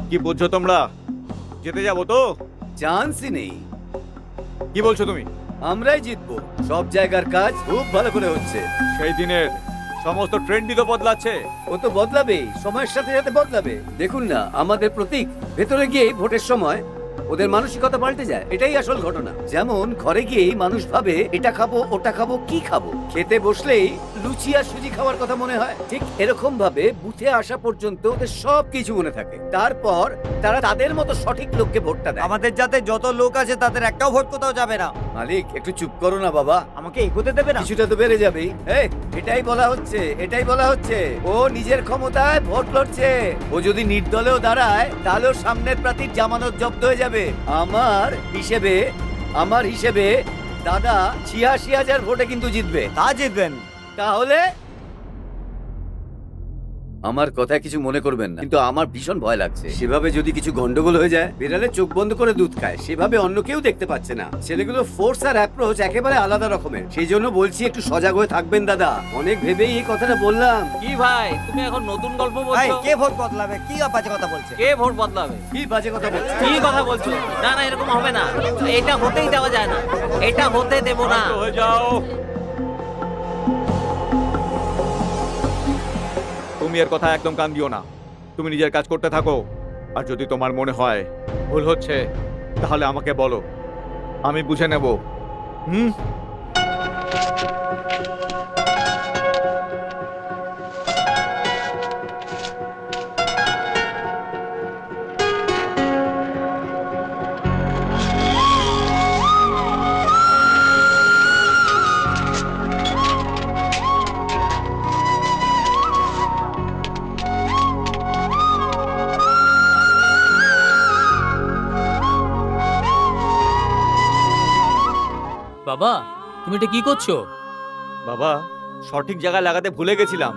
কি বুঝছো তোমরা? জিতে যাবো তো? চান্সই নেই। কি বলছো তুমি? আমরাই জিতবো। সব জায়গার কাজ খুব ভালো করে হচ্ছে। সেই দিনের সমস্ত ট্রেন্ডই তো বদলাচ্ছে। ও তো বদলাবেই, সময়ের সাথে সাথে বদলাবে। দেখুন না, আমাদের প্রতীক ভেতরে গিয়ে ভোটের সময় ওদের মানসিকতা পাল্টে যায়। এটাই আসল ঘটনা। যেমন ঘরে গিয়েই মানুষ ভাবে এটা খাবো ওটা খাবো, কি খাবো। খেতে বসলেই লুচি আর সুজি খাওয়ার কথা মনে হয়। ঠিক এরকম ভাবে বুথে আসা পর্যন্ত ওদের সব কিছু মনে থাকে। তারপর তারা তাদের মতো সঠিক লোককে ভোটটা দেয়। আমাদের যাতে যত লোক আছে তাদের একটাও ভোট কোথাও যাবে না। মালিক একটু চুপ করো না বাবা, আমাকে এগোতে দেবে না। কিছুটা তো বেড়ে যাবেই। এটাই বলা হচ্ছে, এটাই বলা হচ্ছে। ও নিজের ক্ষমতায় ভোট লড়ছে। ও যদি নির্দলেও দাঁড়ায় তাহলেও সামনের প্রার্থীর জামানত জব্দ হয়ে যাবে। আমার হিসেবে দাদা ৮৬,০০০ ভোটে কিন্তু জিতবে। তা জিতবেন। তাহলে আমার কথা কিছু মনে করবেন না, কিন্তু আমার ভীষণ ভয় লাগছে। সেভাবে যদি কিছু গন্ডগোল হয়ে যায়, বিড়ালে চোখ বন্ধ করে দুধ খায়, সেভাবে অন্য কেউ দেখতে পাচ্ছে না। ছেলেগুলো ফোর্স আর অ্যাপ্রোচ একেবারে আলাদা রকমের। সেই জন্য বলছি একটু সজাগ হয়ে থাকবেন দাদা। অনেক ভেবেই এই কথাটা বললাম। কি ভাই, তুমি এখন নতুন গল্প ভাই, বলছো? কে ভোট বদলাবে? কি বাজে কথা বলছে? কে ভোট বদলাবে? কি বাজে কথা বলছি? কি কথা বলছো? না না, এরকম হবে না। এটা হতেই দেওয়া যায় না, এটা হতে দেব না। শান্ত হয়ে যাও। তুমি এর কথা একদম কান দিও না। তুমি নিজের কাজ করতে থাকো। আর যদি তোমার মনে হয় ভুল হচ্ছে, তাহলে আমাকে বলো, আমি বুঝে নেব। হুম। বাবা, তুমি এটা কি করছো? বাবা, সঠিক জায়গায় লাগাতে ভুলে গেছিলাম।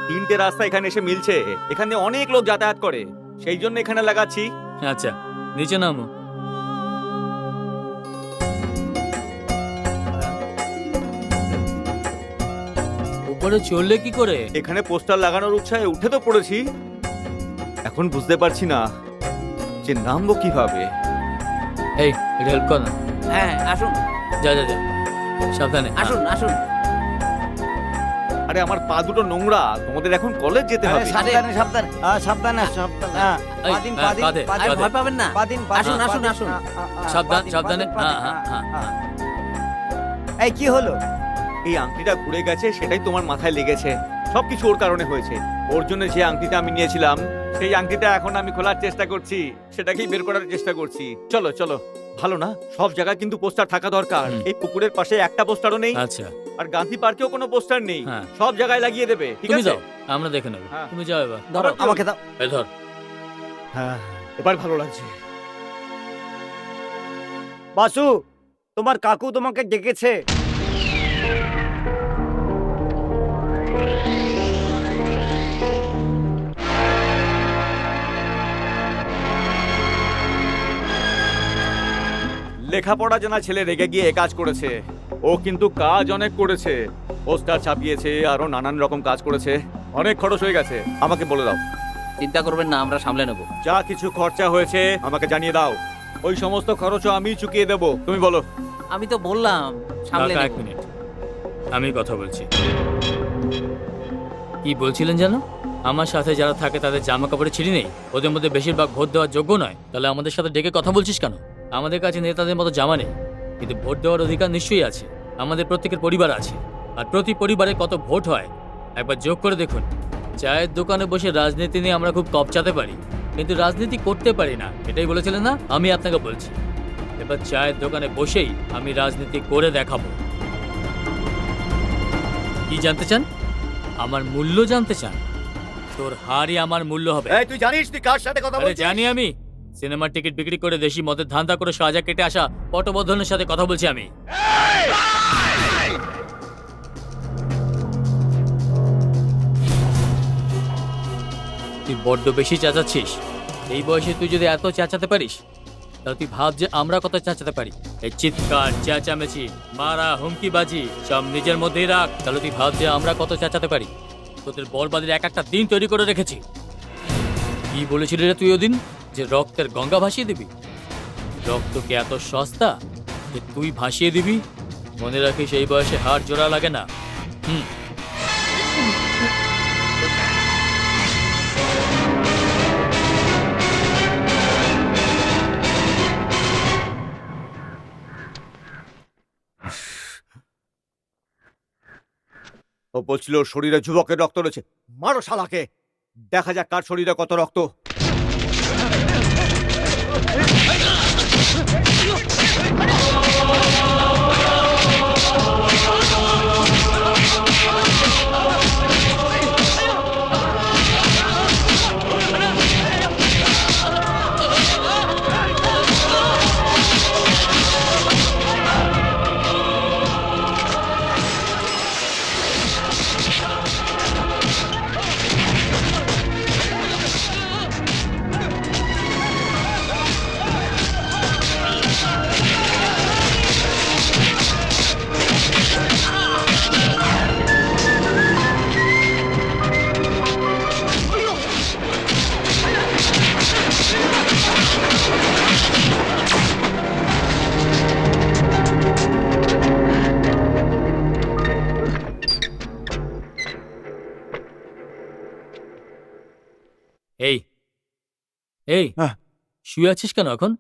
3টে রাস্তা এখানে এসে মিলছে। এখানে অনেক লোক যাতায়াত করে, সেই জন্য এখানে লাগাচ্ছি। আচ্ছা, নিচে নামো। উপরে চললে কি করে? এখানে পোস্টার লাগানোর উৎসাহে উঠে তো পড়েছি। এখন বুঝতে পারছি না যে নামবো কিভাবে। এই, এটা হেল্প কর না। হ্যাঁ, আসুন যা যা যা, সাবধানে। আসুন আসুন। আরে আমার পা দুটো নোংরা, তোমাদের এখন কলেজ যেতে হবে। সাবধানে সাবধানে। সাবধানে সাবধানে। এই, পাদিন হ্যাঁ, পাদিন কাঁধে, আরে কাঁধে। ভয় পাবেন না। পাদিন আসুন, আসুন, আসুন। সাবধান, সাবধানে। হ্যাঁ, হ্যাঁ, হ্যাঁ। এই কি হলো? এই আংটিটা ঘুরে গেছে, সেটাই তোমার মাথায় লেগেছে। সবকিছু ওর কারণে হয়েছে। ওর জন্য যে আংটিটা আমি নিয়েছিলাম, সেই আংটিটা এখন আমি খোলার চেষ্টা করছি, সেটাকেই বের করার চেষ্টা করছি। চলো চলো। ভালো না? সব জায়গায় কিন্তু পোস্টার থাকা দরকার। এই পুকুরের পাশে একটা পোস্টারও নেই, আচ্ছা, আর গান্ধী পার্কেও কোনো পোস্টার নেই। হ্যাঁ। সব জায়গায় লাগিয়ে দেবে, ঠিক তুমি আছে? যাও, আমরা দেখে নেবো। হ্যাঁ। তুমি যাও এবার। ধরো, আমাকে দাও। এই ধর। হ্যাঁ, এবার ভালো লাগছে। বাসু, তোমার কাকু তোমাকে ডেকেছে। লেখাপড়া জানা ছেলে রেগে গিয়ে এ কাজ করেছে। ও কিন্তু কাজ অনেক করেছে, পোস্টার ছাপিয়েছে, আরো নানান রকম কাজ করেছে। অনেক খরচ হয়ে গেছে। আমাকে বলে দাও, চিন্তা করবেন না, আমরা সামলে নেব। যা কিছু খরচা হয়েছে আমাকে জানিয়ে দাও। ওই সমস্ত খরচও আমি চুকিয়ে দেবো। তুমি বলো। আমি তো বললাম সামলে কাকা, নেব। এক মিনিট, আমি কথা বলছি। কি বলছিলেন জানো? আমার সাথে যারা থাকে তাদের জামা কাপড়ে ছিঁড়ি নেই, ওদের মধ্যে বেশিরভাগ ভোট দেওয়ার যোগ্য নয়। তাহলে আমাদের সাথে ডেকে কথা বলছিস কেন? আমাদের কাছে নেতাদের মতো জামা নেই, কিন্তু ভোট দেওয়ার অধিকার নিশ্চয়ই আছে। আমাদের প্রত্যেকের পরিবার আছে, আর প্রতি পরিবারে কত ভোট হয় একবার যোগ করে দেখুন। চায়ের দোকানে বসে রাজনীতি নিয়ে আমরা খুব কপচাতে পারি, কিন্তু রাজনীতি করতে পারি না। এটাই বলেছিলেন না? আমি আপনাকে বলছি, এবার চায়ের দোকানে বসেই আমি রাজনীতি করে দেখাবো। কি জানতে চান? আমার মূল্য জানতে চান? তোর হারই আমার মূল্য হবে। এই তুই জানিস তুই কার সাথে কথা আরে বলছিস? জানি আমি। সিনেমার টিকিট বিক্রি করে দেশি মদের ধান্দা করে সাজা কেটে আসা পটবর্ধনের সাথে কথা বলছি আমি। তুই বড্ড বেশি চেঁচাচ্ছিস। এই বয়সে তুই যদি এত চেঁচাতে পারিস, তাহলে তুই ভাব যে আমরা কত চেঁচাতে পারি। এই চিৎকার, চেঁচামেচি, মারা, হুমকিবাজি সব নিজের মধ্যেই রাখ। তাহলে তুই ভাব যে আমরা কত চেঁচাতে পারি। তোদের বরবাদের এক একটা দিন তৈরি করে রেখেছি। কি বলেছিলি রে তুই ওদিন? যে রক্তের গঙ্গা ভাসিয়ে দিবি? রক্ত কি এত সস্তা যে তুই ভাসিয়ে দিবি? মনে রাখিস এই বয়সে হাড় জোড়া লাগে না। হুম। ও বলছিল ওর শরীরে যুবকের রক্ত রয়েছে। মারো শালাকে, দেখা যাক কার শরীরে কত রক্ত। এই এই হ্যাঁ। শুয়ে আছিস কেন এখন?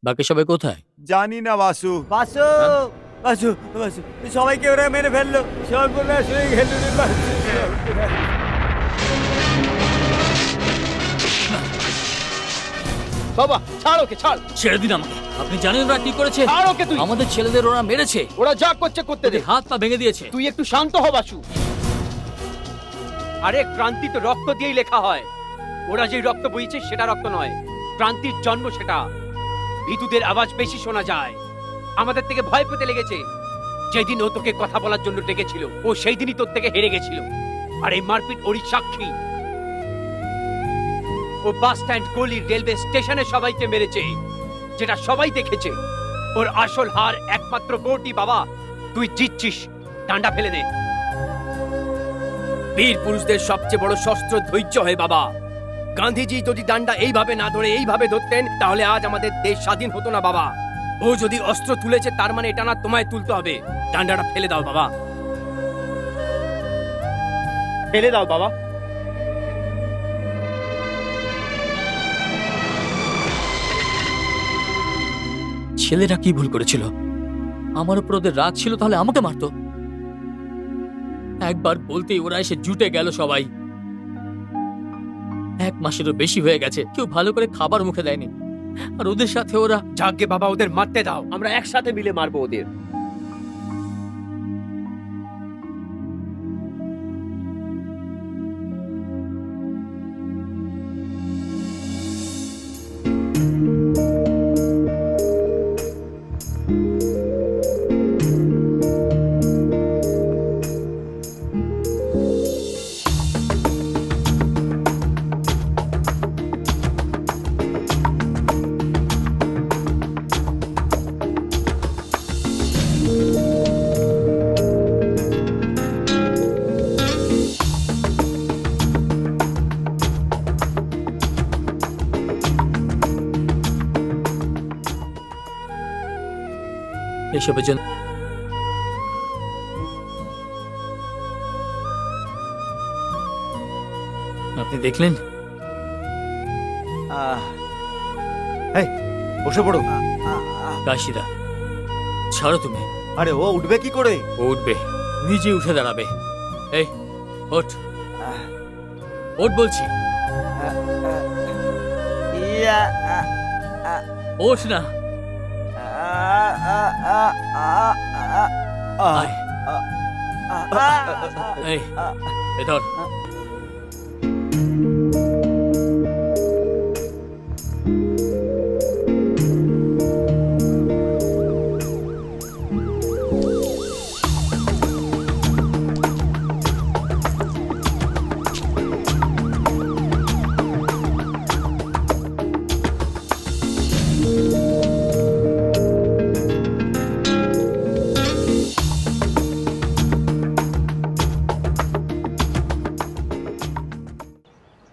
বাকি সবাই কোথায়? জানি না বাসু। বাসু বাসু বাসু, সবাইকে ওরা মেরে ফেললো। সর্বনাশ হয়ে গেল রে বাসু। বাবা ছাড় ওকে, ছাড় ছেড়ে দিন আমাকে। আপনি জানেন ওরা কি করেছে? ছাড় ওকে তুই। আমাদের ছেলেদের ওরা মেরেছে, ওরা যা করছে করতে দে। ওদের হাত পা ভেঙে দিয়েছে। তুই একটু শান্ত হ বাসু। আরে ক্রান্তি তো রক্ত দিয়েই লেখা হয়। ওরা যেই রক্ত বইছে সেটা রক্ত নয়, ক্রান্তির জন্ম সেটা। ভিতুদের আওয়াজ বেশি শোনা যায়। আমাদের থেকে ভয় পেতে লেগেছে। যেদিন ও তোকে কথা বলার জন্য ডেকেছিল, ও সেই দিনই তোর থেকে হেরে গেছিল। আর এই মারপিট ওরই সাক্ষী। ও বাস স্ট্যান্ড, গলি, রেলওয়ে স্টেশনে সবাইকে মেরেছে, যেটা সবাই দেখেছে। ওর আসল হার একমাত্র কোটি। বাবা তুই জিতছিস, ডান্ডা ফেলে দে। বীর পুরুষদের সবচেয়ে বড় শস্ত্র ধৈর্য হয় বাবা। গান্ধীজি যদি ডান্ডা এইভাবে না ধরে এইভাবে ধরতেন, তাহলে আজ আমাদের দেশ স্বাধীন হতো না বাবা। ও যদি অস্ত্র তুলেছে, তার মানে এটা না তোমায় তুলতে হবে। ডান্ডাটা ফেলে দাও বাবা, ফেলে দাও বাবা। ছেলেরা কি ভুল করেছিল? আমার উপর ওদের রাগ ছিল, তাহলে আমাকে মারতো। একবার বলতেই ওরা এসে জুটে গেল সবাই। 1 মাসেরও বেশি হয়ে গেছে, কেউ ভালো করে খাবার মুখে দেয়নি। আর ওদের সাথে ওরা। যাকে বাবা, ওদের মারতে দাও, আমরা একসাথে মিলে মারবো ওদের। এসবের জন্য আপনি দেখলেন? এই বসে পড়ো। কাশিদা, ছাড়ো তুমি। আরে ও উঠবে কি করে? ও উঠবে, নিজে উঠে দাঁড়াবে। এই ওঠ, ওঠ বলছি। ওঠ না। আয়। এই, এ ধর।